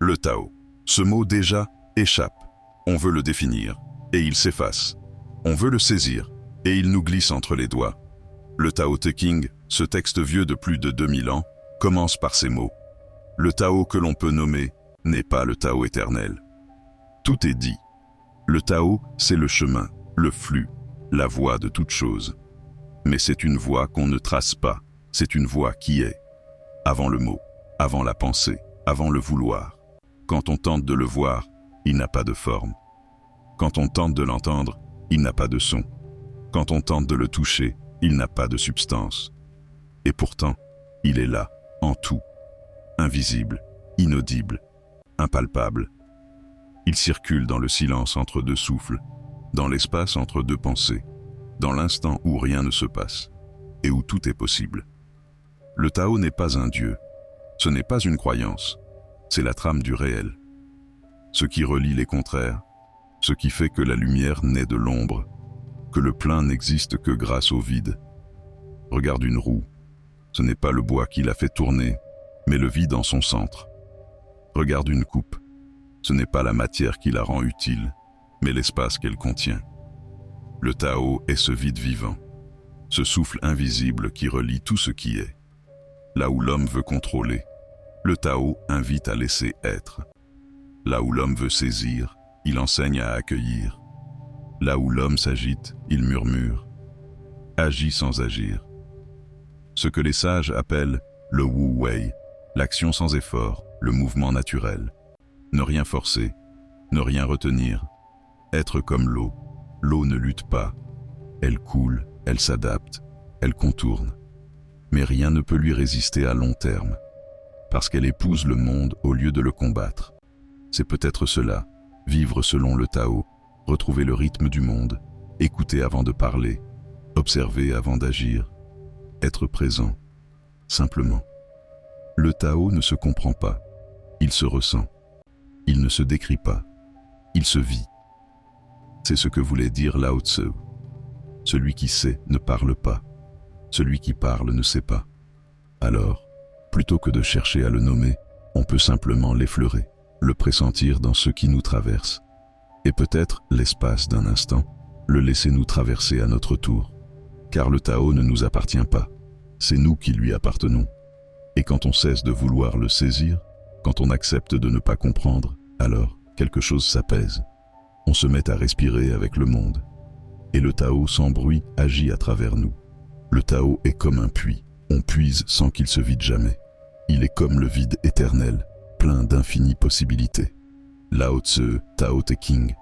Le Tao. Ce mot déjà échappe. On veut le définir, et il s'efface. On veut le saisir, et il nous glisse entre les doigts. Le Tao Te Ching, ce texte vieux de plus de 2000 ans, commence par ces mots. Le Tao que l'on peut nommer n'est pas le Tao éternel. Tout est dit. Le Tao, c'est le chemin, le flux, la voie de toute chose. Mais c'est une voie qu'on ne trace pas, c'est une voie qui est. Avant le mot, avant la pensée, avant le vouloir. Quand on tente de le voir, il n'a pas de forme. Quand on tente de l'entendre, il n'a pas de son. Quand on tente de le toucher, il n'a pas de substance. Et pourtant, il est là, en tout. Invisible, inaudible, impalpable. Il circule dans le silence entre deux souffles, dans l'espace entre deux pensées, dans l'instant où rien ne se passe, et où tout est possible. Le Tao n'est pas un dieu, ce n'est pas une croyance, c'est la trame du réel. Ce qui relie les contraires, ce qui fait que la lumière naît de l'ombre, que le plein n'existe que grâce au vide. Regarde une roue, ce n'est pas le bois qui la fait tourner, mais le vide en son centre. Regarde une coupe, ce n'est pas la matière qui la rend utile, mais l'espace qu'elle contient. Le Tao est ce vide vivant, ce souffle invisible qui relie tout ce qui est. Là où l'homme veut contrôler, le Tao invite à laisser être. Là où l'homme veut saisir, il enseigne à accueillir. Là où l'homme s'agite, il murmure. Agit sans agir. Ce que les sages appellent le Wu Wei, l'action sans effort, le mouvement naturel. Ne rien forcer, ne rien retenir. Être comme l'eau. L'eau ne lutte pas. Elle coule, elle s'adapte, elle contourne. Mais rien ne peut lui résister à long terme, parce qu'elle épouse le monde au lieu de le combattre. C'est peut-être cela, vivre selon le Tao, retrouver le rythme du monde, écouter avant de parler, observer avant d'agir, être présent, simplement. Le Tao ne se comprend pas, il se ressent. Il ne se décrit pas, il se vit. C'est ce que voulait dire Lao Tzu. Celui qui sait ne parle pas, celui qui parle ne sait pas. Alors, plutôt que de chercher à le nommer, on peut simplement l'effleurer, le pressentir dans ce qui nous traverse, et peut-être, l'espace d'un instant, le laisser nous traverser à notre tour. Car le Tao ne nous appartient pas, c'est nous qui lui appartenons. Et quand on cesse de vouloir le saisir, quand on accepte de ne pas comprendre, alors quelque chose s'apaise. On se met à respirer avec le monde. Et le Tao sans bruit agit à travers nous. Le Tao est comme un puits, on puise sans qu'il se vide jamais. Il est comme le vide éternel, plein d'infinies possibilités. Lao Tzu, Tao Te Ching,